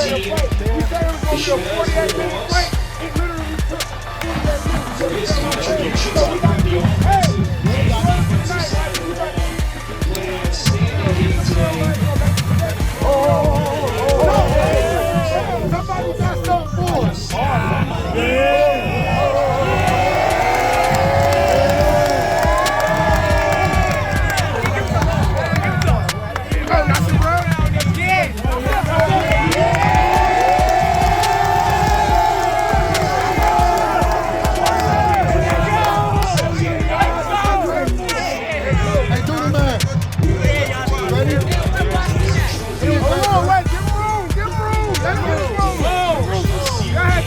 team is Shabazz Bulldogs. For his contributions on both the offensive and defensive side of the ball, he played an outstanding game today. Somebody got something for us. Go, Nasir, bro. Hey, do the man. Ready? Hold on, wait, give him room, give him room. Let him give him room. Go ahead,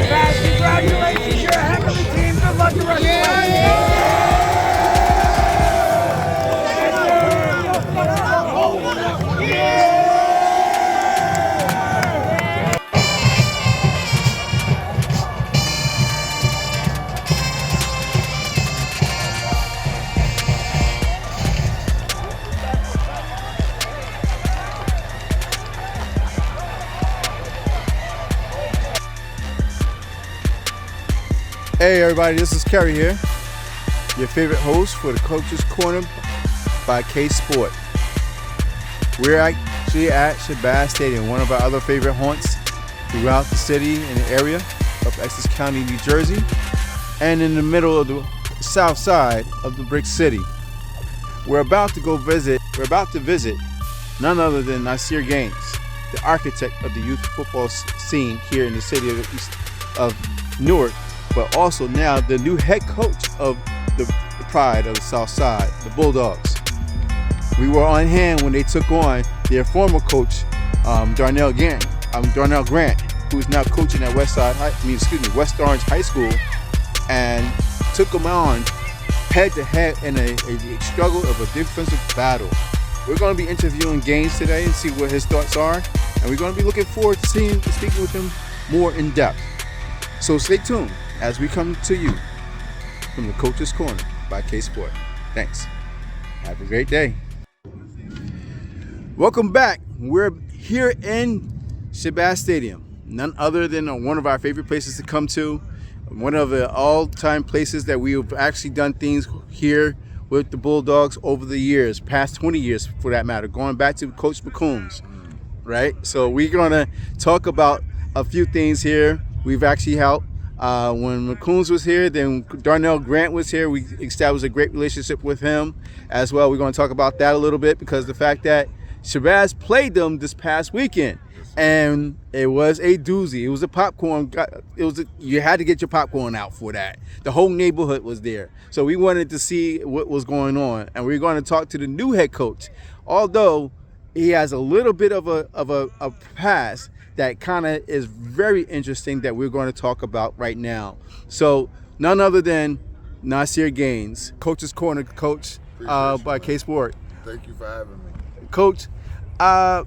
guys, congratulations, you're a heck of a team. Good luck the rest of the way. Hey everybody, this is Kerry here, your favorite host for the Coaches Corner by KSPORT. We're actually at Shabazz Stadium, one of our other favorite haunts throughout the city and the area of Essex County, New Jersey, and in the middle of the south side of the Brick City. We're about to visit none other than Nasir Gaines, the architect of the youth football scene here in the city of Newark, but also now the new head coach of the pride of the South Side, the Bulldogs. We were on hand when they took on their former coach, Darnell Grant, who is now coaching at West Orange High School, and took them on head-to-head in a struggle of a defensive battle. We're going to be interviewing Gaines today and see what his thoughts are, and we're going to be looking forward to speaking with him more in depth. So stay tuned as we come to you from the Coach's Corner by KSPORT. Thanks. Have a great day. Welcome back. We're here in Shabazz Stadium, none other than one of our favorite places to come to, one of the all-time places that we have actually done things here with the Bulldogs over the years, past 20 years for that matter, going back to Coach McCombs, right? So we're going to talk about a few things here. We've actually helped. When McCombs was here, then Darnell Grant was here. We established a great relationship with him as well. We're going to talk about that a little bit because the fact that Shabazz played them this past weekend, and it was a doozy. It was a popcorn. You had to get your popcorn out for that. The whole neighborhood was there, so we wanted to see what was going on, and we're going to talk to the new head coach. Although he has a little bit of a past that kind of is very interesting that we're going to talk about right now. So none other than Nasir Gaines, Coach's Corner coach by KSPORT. Thank you for having me. Coach, I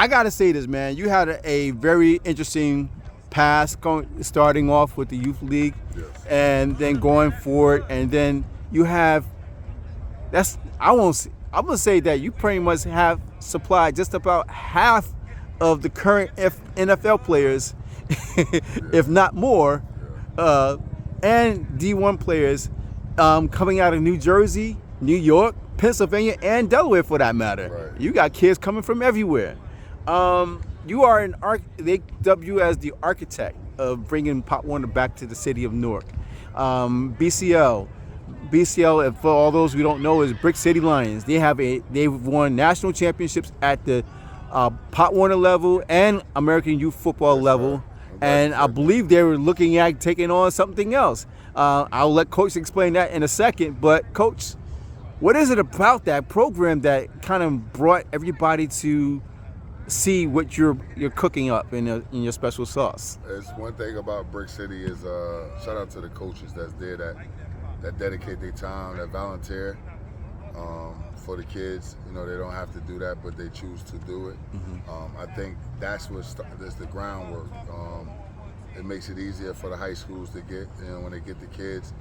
got to say this, man. You had a very interesting past starting off with the Youth League, Yes. and then going forward, and then you have, I'm going to say that you pretty much have supplied just about half of the current NFL players, if not more, and D1 players coming out of New Jersey, New York, Pennsylvania, and Delaware for that matter. Right. You got kids coming from everywhere. You are they dub you as the architect of bringing Pop Warner back to the city of Newark. BCL, and for all those who don't know, is Brick City Lions. They've won national championships at the Pop Warner level and American Youth Football level, and I believe they were looking at taking on something else. I'll let Coach explain that in a second, but Coach, what is it about that program that kind of brought everybody to see what you're cooking up in your special sauce? It's one thing about Brick City is shout out to the coaches that's there that dedicate their time, that volunteer for the kids. You know, they don't have to do that, but they choose to do it. Mm-hmm. I think that's the groundwork. It makes it easier for the high schools to get, when they get the kids.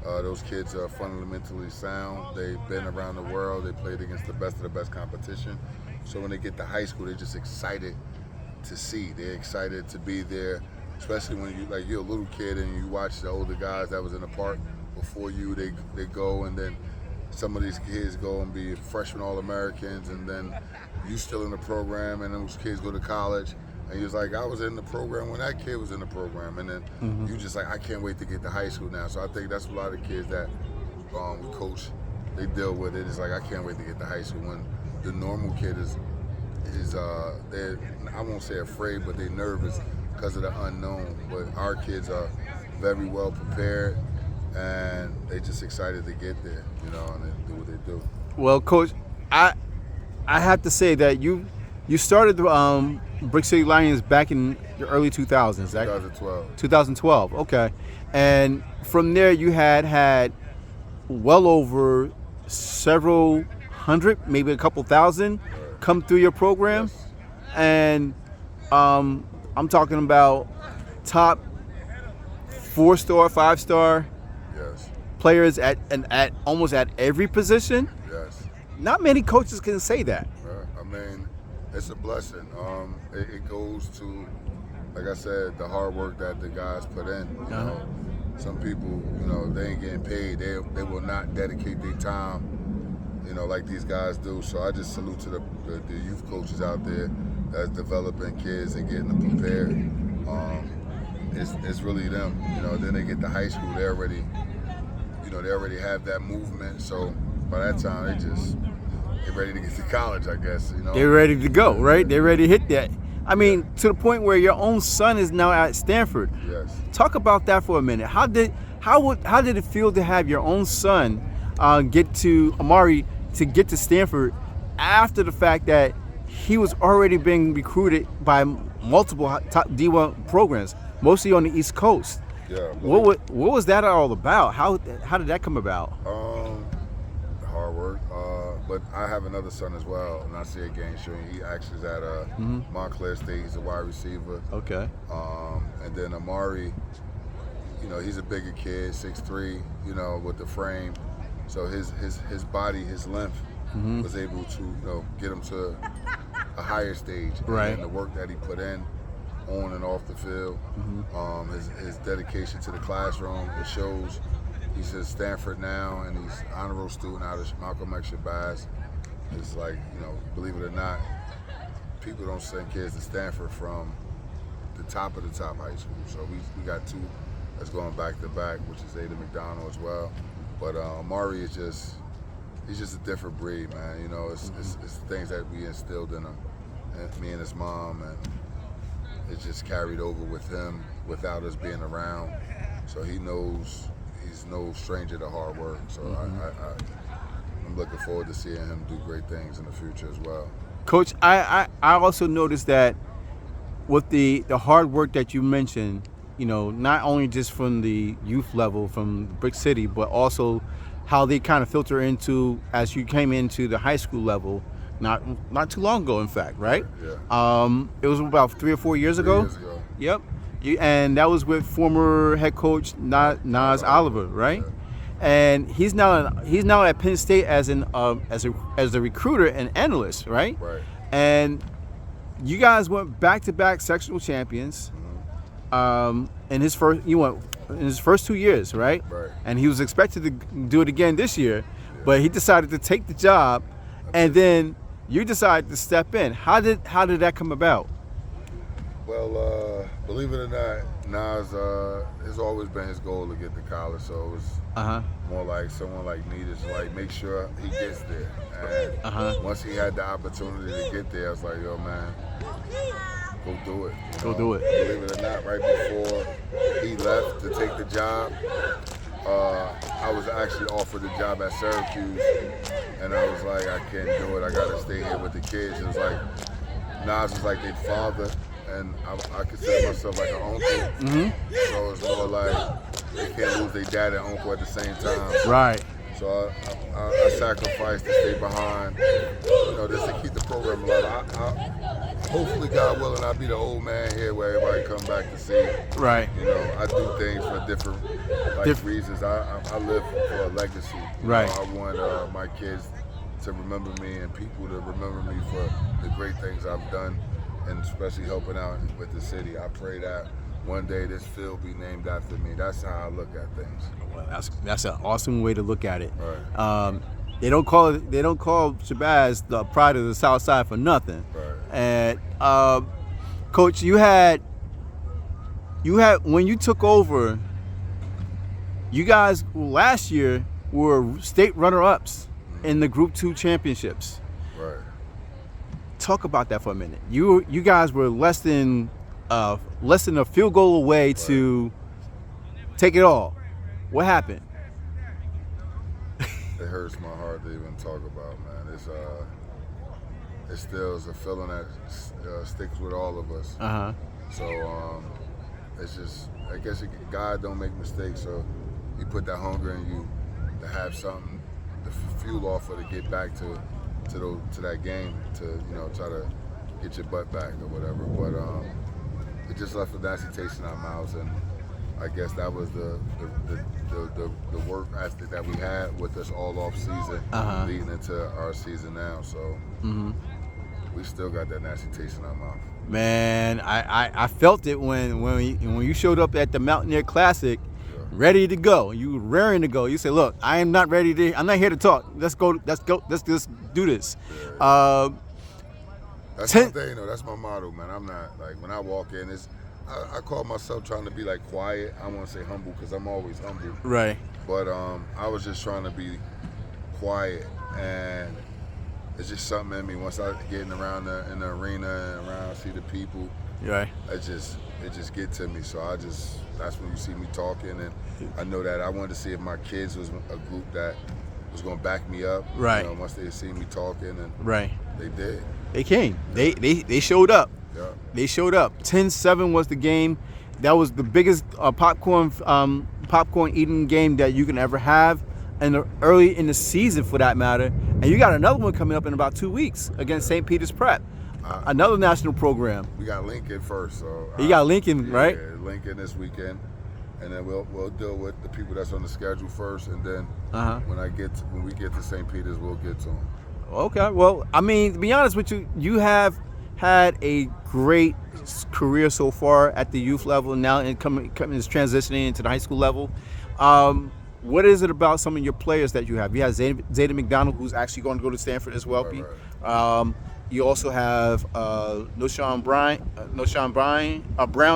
Those kids are fundamentally sound. They've been around the world. They played against the best of the best competition. So when they get to high school, they're just excited to see. They're excited to be there, especially when you're a little kid and you watch the older guys that was in the park before you. They go, and then some of these kids go and be freshman All-Americans, and then you still in the program, and those kids go to college. And you're like, I was in the program when that kid was in the program, and then you just like, I can't wait to get to high school now. So I think that's a lot of kids that we coach, they deal with it. It's like, I can't wait to get to high school. When the normal kid is they're, I won't say afraid, but they're nervous because of the unknown. But our kids are very well prepared, and they just excited to get there, and they do what they do. Well, Coach, I have to say that you started the Brick City Lions back in the early 2000s. 2012. 2012, okay. And from there you had well over several hundred, maybe a couple thousand come through your program. Yes. And I'm talking about top 4-star, 5-star Yes. players at almost at every position. Yes. Not many coaches can say that. I mean, it's a blessing. It goes to, like I said, the hard work that the guys put in. Some people, they ain't getting paid. They will not dedicate their time, like these guys do. So I just salute to the youth coaches out there that's developing kids and getting them prepared. It's really them. Then they get to high school, they already have that movement. So by that time, they're ready to get to college, I guess. They're ready to go, right? They're ready to hit that. I mean, to the point where your own son is now at Stanford. Yes. Talk about that for a minute. How did it feel to have your own son get to Stanford after the fact that he was already being recruited by multiple top D1 programs, mostly on the East Coast? Yeah. What was that all about? How did that come about? Hard work. But I have another son as well, Nasir. He actually is at Montclair State. He's a wide receiver. Okay. And then Amari, he's a bigger kid, 6'3", with the frame. So his body, his length was able to, get him to a higher stage. Right. And the work that he put in on and off the field, his dedication to the classroom, it shows. He's at Stanford now, and he's honor roll student out of Malcolm X Shabazz. It's like, believe it or not, people don't send kids to Stanford from the top of the top high school. So we got two that's going back to back, which is Ada McDonald as well. But Amari is he's just a different breed, man. It's things that we instilled in him, and me and his mom, and it's just carried over with him without us being around. So he knows. He's no stranger to hard work, so I'm looking forward to seeing him do great things in the future as well. Coach, I also noticed that with the hard work that you mentioned, not only just from the youth level, from Brick City, but also how they kind of filter into as you came into the high school level, not too long ago, in fact, right? Yeah. It was about 3 or 4 years ago. 3 years ago. Yep. And that was with former head coach Nas Oliver, right? Yeah. And he's now at Penn State as a recruiter and analyst, right? Right. And you guys went back-to-back sectional champions. In his first 2 years, right? Right. And he was expected to do it again this year, but he decided to take the job, and then you decided to step in. How did that come about? Well, believe it or not, Nas, it's always been his goal to get to college, so it was more like someone like me to make sure he gets there. And once he had the opportunity to get there, I was like, yo, man, go do it. Go do it. Believe it or not, right before he left to take the job, I was actually offered a job at Syracuse, and I was like, I can't do it. I got to stay here with the kids. It was like, Nas was like their father, and I consider myself like an uncle. So it's more like they can't lose their dad and uncle at the same time. Right. So I sacrificed to stay behind, just to keep the program alive. Hopefully, God willing, I'll be the old man here where everybody come back to see. Right. I do things for different reasons. I live for a legacy. Right. I want my kids to remember me and people to remember me for the great things I've done, and especially helping out with the city. I pray that one day this field be named after me. That's how I look at things. Well, that's an awesome way to look at it. Right. They don't call Shabazz the pride of the South Side for nothing. Right. And Coach, you had when you took over, you guys last year were state runner-ups in the Group 2 championships. Right. Talk about that for a minute. You guys were less than a field goal away to take it all. What happened? It hurts my heart to even talk about, man. It still is a feeling that sticks with all of us. So it's just, I guess God don't make mistakes, so He put that hunger in you to have something to fuel off of, to get back to that game, to try to get your butt back or whatever. But it just left a nasty taste in our mouths, and I guess that was the work ethic that we had with us all off season, leading into our season now. So we still got that nasty taste in our mouth. Man, I felt it when you showed up at the Mountaineer Classic, ready to go. You were raring to go. You said, "Look, I'm not here to talk. Let's go. Let's just do this." Yeah. That's my thing, though. That's my motto, man. I'm not like, when I walk in, I call myself trying to be like quiet. I want to say humble because I'm always humble. Right. But I was just trying to be quiet, and it's just something in me. Once I getting around in the arena and around, see the people, right. It just get to me. So that's when you see me talking, and I know that I wanted to see if my kids was a group that was going to back me up. Right. Once they see me talking, and right. They did. They came. They showed up. Yeah. They showed up. 10-7 was the game. That was the biggest popcorn eating game that you can ever have, and early in the season for that matter. And you got another one coming up in about 2 weeks against St. Peter's Prep, another national program. We got Lincoln first, so you got Lincoln, right? Yeah, Lincoln this weekend, and then we'll deal with the people that's on the schedule first, and then when we get to St. Peter's, we'll get to them. Okay. Well, I mean, to be honest with you, you have had a great career so far at the youth level, now is transitioning into the high school level. What is it about some of your players that you have? You have Zayden McDonald, who's actually going to go to Stanford as well, Pete. Right. You also have Noshawn Brown,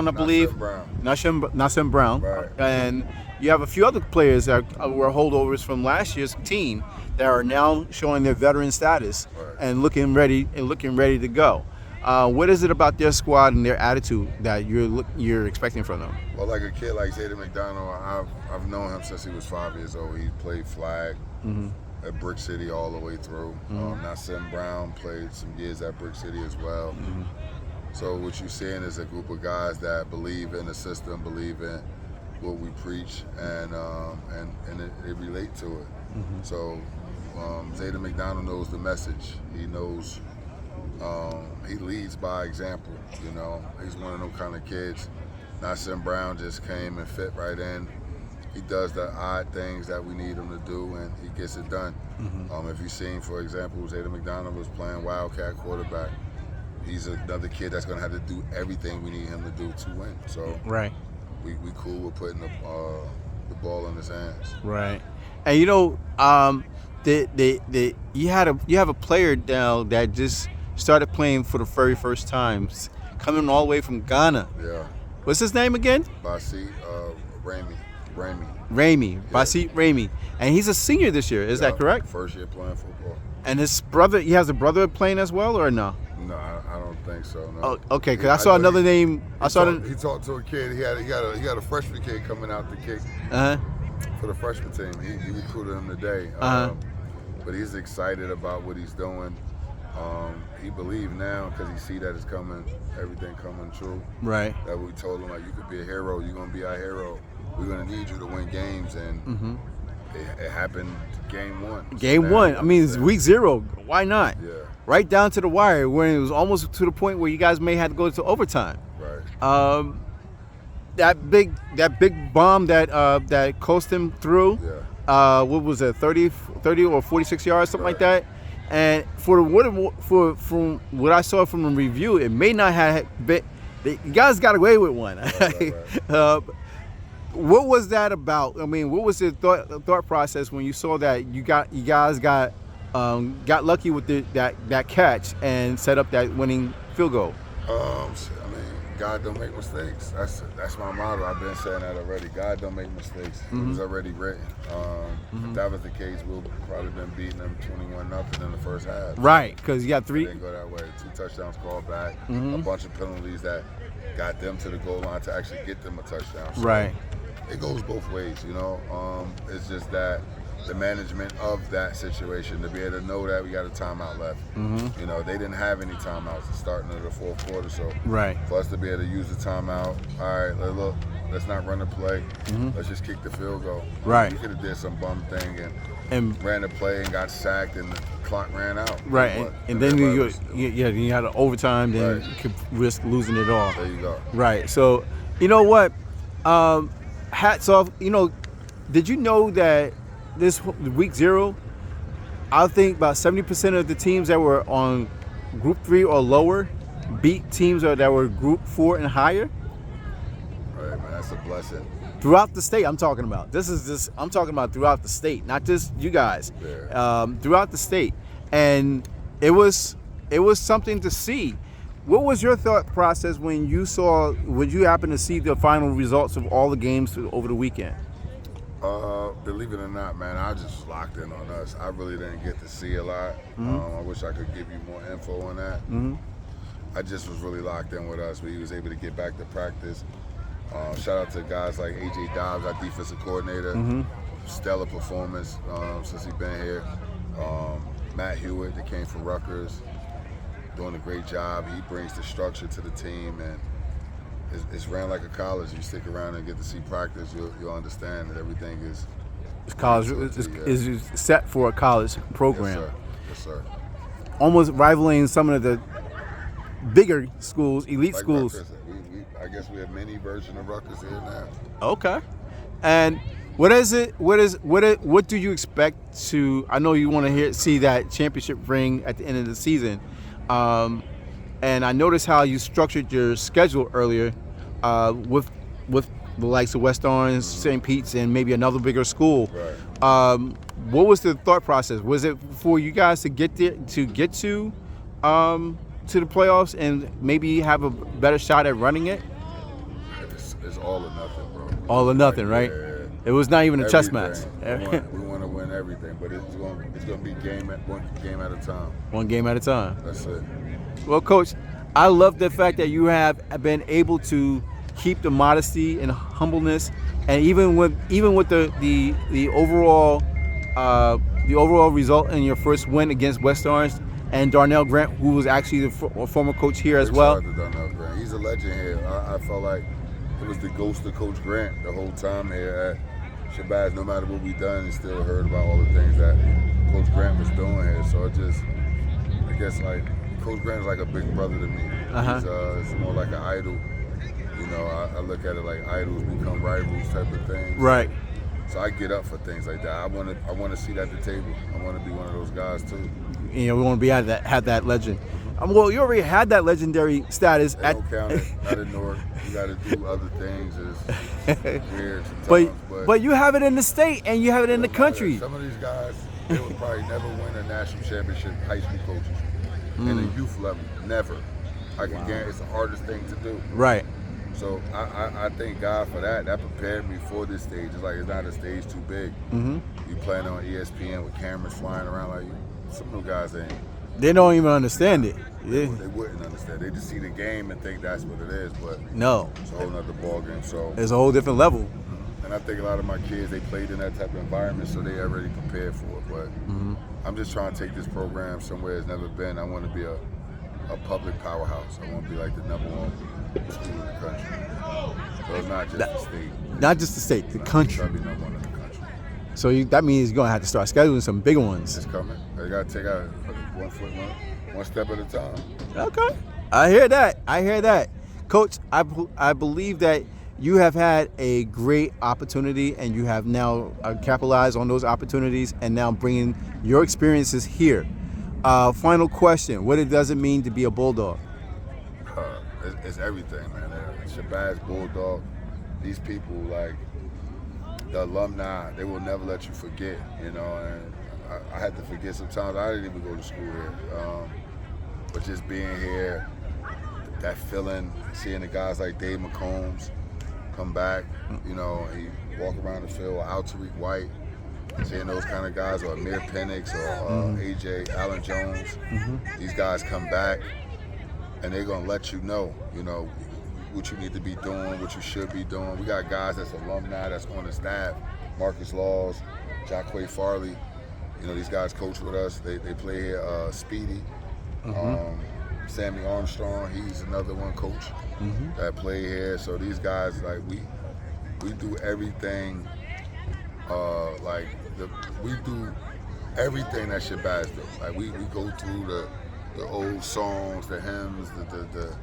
I believe. Nasir Brown. Right. And you have a few other players that were holdovers from last year's team that are now showing their veteran status and looking ready to go. What is it about their squad and their attitude that you're expecting from them? Well, like a kid like Zayden McDonald, I've known him since he was 5 years old. He played flag at Brick City all the way through. Nasir Brown played some years at Brick City as well. So what you're seeing is a group of guys that believe in the system, believe in what we preach, and they relate to it. So Zayden McDonald knows the message. He knows. He leads by example. He's one of those kind of kids. Nasir Brown just came and fit right in. He does the odd things that we need him to do, and he gets it done. If you've seen, for example, Zayden McDonald was playing Wildcat quarterback. He's another kid that's going to have to do everything we need him to do to win. So we cool with putting the ball in his hands. Right. And you have a player now that just started playing for the very first time, coming all the way from Ghana. Yeah. What's his name again? Basit Ramey. Basit Ramey. And he's a senior this year, is that correct? First year playing football. And he has a brother playing as well, or no? No, I don't think so. No. Oh, okay, because I saw another name. He talked to a kid. He got a freshman kid coming out to kick for the freshman team. He recruited him today. But he's excited about what he's doing. He believes now because he see that it's coming, everything coming true. Right. That we told him, like, you could be a hero. You're gonna be our hero. We're gonna need you to win games, and it happened game 1. Game 1. I mean, it's week 0. Why not? Yeah. Right down to the wire, when it was almost to the point where you guys may have to go to overtime. Right. That big bomb that coasted him through. Yeah. What was it? 30 or 46 yards, something like that. And from what I saw from the review, it may not have been. You guys got away with one. Right. What was that about? I mean, what was the thought process when you saw that you guys got lucky with that catch and set up that winning field goal? I mean, God don't make mistakes. That's my motto. I've been saying that already. God don't make mistakes. It was already written. If that was the case, we'll probably been beating them 21-0 in the first half. Right, because you got It three. didn't go that way. 2 touchdowns called back, a bunch of penalties that got them to the goal line to actually get them a touchdown. So Right. it goes both ways, you know. It's just that the management of that situation, to be able to know that we got a timeout left. You know, they didn't have any timeouts to start into the fourth quarter, so Right. for us to be able to use the timeout, all right, look, let's not run the play. Let's just kick the field goal. Right. You could have did some bum thing And ran the play and got sacked and the clock ran out. right, and then you had an overtime, then Right. you could risk losing it all. There you go. Right. So, you know what? Hats off. You know, did you know that this week 0, I think about 70% of the teams that were on Group 3 or lower beat teams that were Group 4 and higher All right, man, that's a blessing. throughout the state. I'm talking about. I'm talking about throughout the state, not just you guys. Yeah. Throughout the state, and it was something to see. What was your thought process when you happen to see the final results of all the games over the weekend? Believe it or not, man, I just was locked in on us. I really didn't get to see a lot. I wish I could give you more info on that. I just was really locked in with us. We was able to get back to practice. Shout out to guys like A.J. Dobbs, our defensive coordinator. Stellar performance since he's been here. Matt Hewitt, that came from Rutgers, doing a great job. He brings the structure to the team, and it's ran like a college. You stick around and get to see practice, you'll understand that everything is College is set for a college program. Yes, sir. Almost rivaling some of the bigger schools, elite Like schools. Rutgers, I guess we have many version of Rutgers here now. Okay. And what do you expect to? I know you want to see that championship ring at the end of the season, and I noticed how you structured your schedule earlier, with the likes of West Orange, St. Pete's, and maybe another bigger school. Right. What was the thought process? Was it for you guys to get there, to the playoffs and maybe have a better shot at running it? It's all or nothing, bro. All or nothing, right? Yeah. It was not even a chess match. Everything. We want to win everything, but it's going to be one game at a time. One game at a time. That's it. Well, Coach, I love the fact that you have been able to keep the modesty and humbleness, and even with the overall result in your first win against West Orange and Darnell Grant, who was actually the former coach here as well. Shout out to Darnell Grant. He's a legend here. I felt like it was the ghost of Coach Grant the whole time here at Shabazz. No matter what we done, he still heard about all the things that Coach Grant was doing here. So I guess like Coach Grant is like a big brother to me. It's more like an idol. You know, I look at it like idols become rivals type of thing. Right. So I get up for things like that. I want to see that at the table. I want to be one of those guys too. You know, we want to have that legend. Well, you already had that legendary status. They don't count it. Not in Newark. You got to do other things. It's weird sometimes. But you have it in the state and you have it in the country. Some of these guys, they would probably never win a national championship high school coaches. In the youth level, never. I can guarantee it's the hardest thing to do. Right. So I thank God for that. That prepared me for this stage. It's like it's not a stage too big. You playing on ESPN with cameras flying around like you. Some of those guys ain't. They don't even understand it. They wouldn't understand. They just see the game and think that's what it is, but no, it's a whole nother ballgame. So it's a whole different level. And I think a lot of my kids, they played in that type of environment, so they already prepared for it. But I'm just trying to take this program somewhere it's never been. I want to be a public powerhouse. I want to be like the #1 school in the country. So it's not just the state. Not just the state, the country. It's got to be #1 in the country. So that means you're going to have to start scheduling some bigger ones. It's coming. I got to take out one step at a time. Okay. I hear that. Coach, I believe that you have had a great opportunity and you have now capitalized on those opportunities and now bringing your experiences here. Final question: what does it mean to be a Bulldog? It's everything, man. Shabazz Bulldog. These people, like the alumni, they will never let you forget. And I had to forget sometimes. I didn't even go to school here, but just being here, that feeling, seeing the guys like Dave McCombs come back, he walk around the field, or Tariq White, seeing those kind of guys, or Amir Penix, or AJ Allen Jones. These guys come back, and they're gonna let you know, what you need to be doing, what you should be doing. We got guys that's alumni that's on the staff, Marcus Laws, Jacquay Farley. These guys coach with us. They play here. Speedy, Sammy Armstrong. He's another one coach that play here. So these guys, like we do everything. We do everything that Shabazz do. Like we go through the old songs, the hymns, the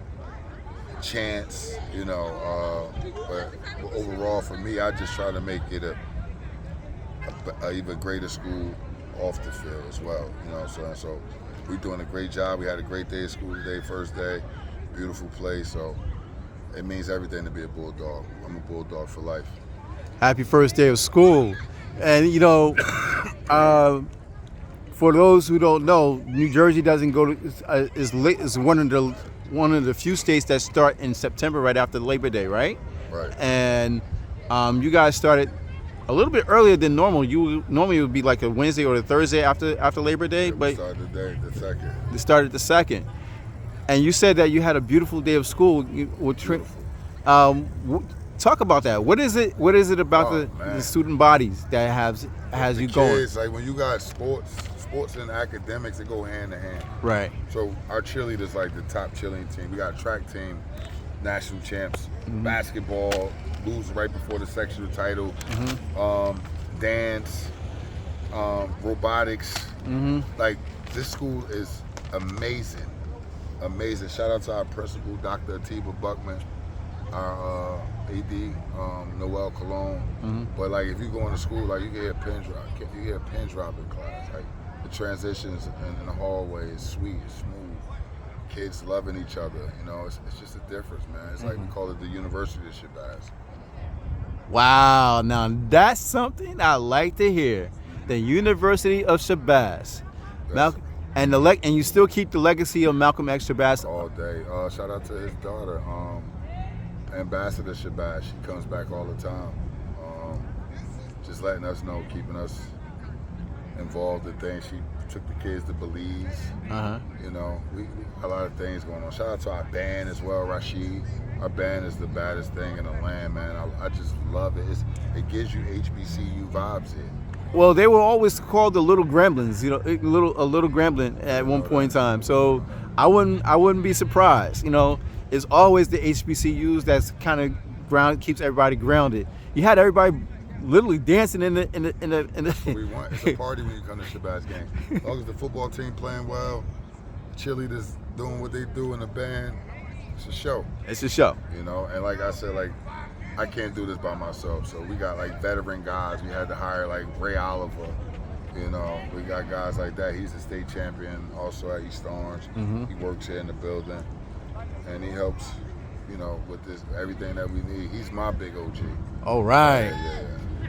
chants. But overall, for me, I just try to make it a even greater school off the field as well, so we're doing a great job. We had a great day of school today, first day, beautiful place, so it means everything to be a Bulldog. I'm a Bulldog for life. Happy first day of school. And for those who don't know, New Jersey doesn't go to is one of the few states that start in September right after Labor Day, right? Right. And you guys started a little bit earlier than normal. Normally it would be like a Wednesday or a Thursday after Labor Day, Yeah, but we started the second. they started the second. And you said that you had a beautiful day of school. Beautiful. Talk about that. What is it? What is it about the Man. student bodies that has The you going? kids, like when you got sports and academics, they go hand in hand. Right. So our cheerleaders, like the top cheerleading team. We got a track team, national champs. Basketball, lose right before the sectional title. Dance, robotics. Like this school is amazing. Shout out to our principal, Dr. Atiba Buckman, our AD, Noel Cologne. But like if you go into school, like you can hear pin drop. You hear pin drop in class. Like the transitions in the hallway is sweet, it's smooth. Kids loving each other. It's just a difference, man. It's like we call it the University of Shabazz. Wow. Now that's something I like to hear. The University of Shabazz. And you still keep the legacy of Malcolm X Shabazz. All day. Shout out to his daughter, Ambassador Shabazz. She comes back all the time. Just letting us know, keeping us involved in things. She took the kids to Belize. We a lot of things going on. Shout out to our band as well, Rashid. Our band is the baddest thing in the land, man. I just love it. It gives you HBCU vibes here. Well, they were always called the Little Gremlins, a little gremlin at one point in time. So I wouldn't be surprised. It's always the HBCUs that's kind of keeps everybody grounded. You had everybody literally dancing in the. That's what we want. It's a party when you come to Shabazz game. As long as the football team playing well, cheerleaders doing what they do in the band, it's a show. It's a show. And like I said, like I can't do this by myself. So we got like veteran guys. We had to hire like Ray Oliver. We got guys like that. He's a state champion also at East Orange. He works here in the building, and he helps, with this everything that we need. He's my big OG. All right. Yeah.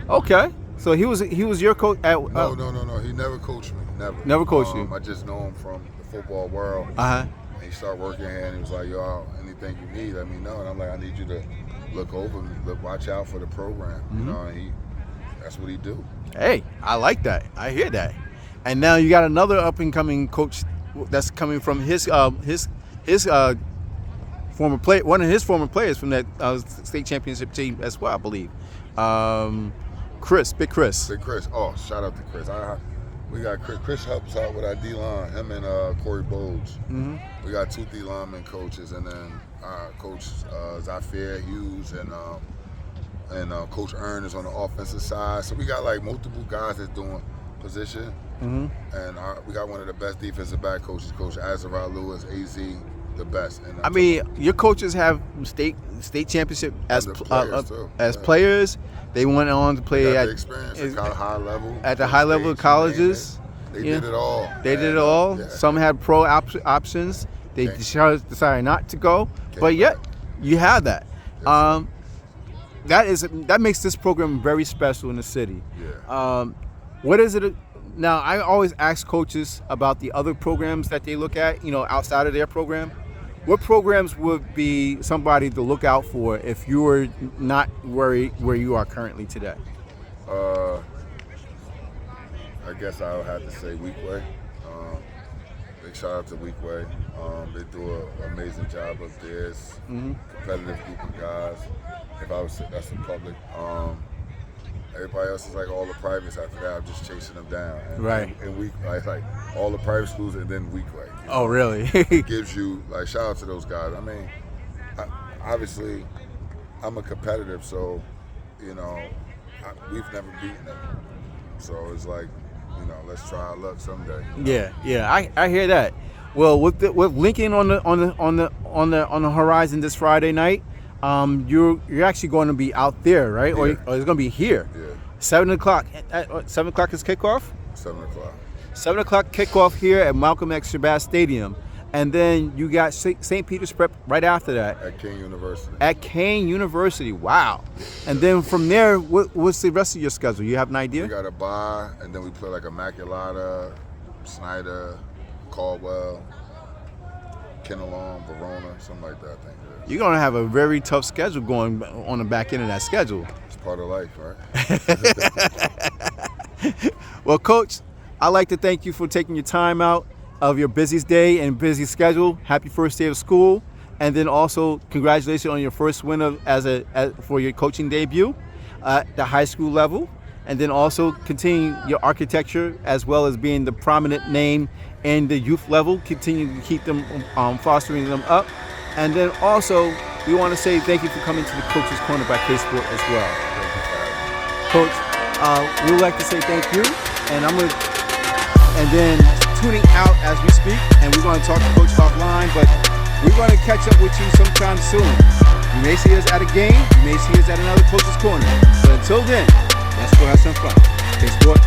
Okay. So he was your coach at. No. He never coached me. Never coached you. I just know him from the football world. And he started working here, and he was like, "Yo, anything you need, let me know." And I'm like, "I need you to look over me, watch out for the program." And that's what he do. Hey, I like that. I hear that. And now you got another up and coming coach that's coming from his former play, one of his former players from that state championship team as well, I believe. Big Chris. Big Chris. Oh, shout out to Chris. We got Chris. Chris helps out with our D-line, him and Corey Bowles. We got two D-lineman coaches, and then Coach Zafir Hughes and Coach Ern is on the offensive side. So we got like multiple guys that's doing position. And we got one of the best defensive back coaches, Coach Azariah Lewis, AZ, the best. And your coaches have state championship as players. They went on to play at at the experience at high level. At the high level of colleges. They did it all. They did it all. Yeah. Some had pro options. They decided not to go, but yet you have that. That makes this program very special in the city. Yeah. What is it? Now, I always ask coaches about the other programs that they look at, outside of their program. What programs would be somebody to look out for if you were not where you are currently today? I guess I would have to say Weekway. Big shout out to Weekway. They do an amazing job up there. It's competitive group of guys. If I was that's the public. Everybody else is like all the privates. After that, I'm just chasing them down. And, right. And like all the private schools and then Weekway. Oh, really? It gives you shout out to those guys. I mean, obviously, I'm a competitor, so we've never beaten them. So it's like, let's try our luck someday. Yeah. I hear that. Well, with Lincoln on the horizon this Friday night, you're actually going to be out there, right? Yeah. Or it's going to be here. Yeah. 7 o'clock. 7 o'clock is kickoff. 7 o'clock. 7 o'clock kickoff here at Malcolm X Shabazz Stadium, and then you got St. Peter's Prep right after that. At King University. At Kane University. Wow. And then from there, what's the rest of your schedule? You have an idea? We got a bye, and then we play like Immaculata, Snyder, Caldwell, Kenalon, Verona, something like that, I think. Yeah. You're going to have a very tough schedule going on the back end of that schedule. It's part of life, right? Well, Coach, I'd like to thank you for taking your time out of your busiest day and busy schedule. Happy first day of school. And then also, congratulations on your first win for your coaching debut at the high school level. And then also continue your architecture as well as being the prominent name in the youth level. Continue to keep them, fostering them up. And then also, we want to say thank you for coming to the Coach's Corner by KSPORT as well. Coach, we would like to say thank you. And then tuning out as we speak, and we're going to talk to Coach offline, but we're going to catch up with you sometime soon. You may see us at a game, you may see us at another Coach's Corner, but until then, let's go have some fun. KSPORT.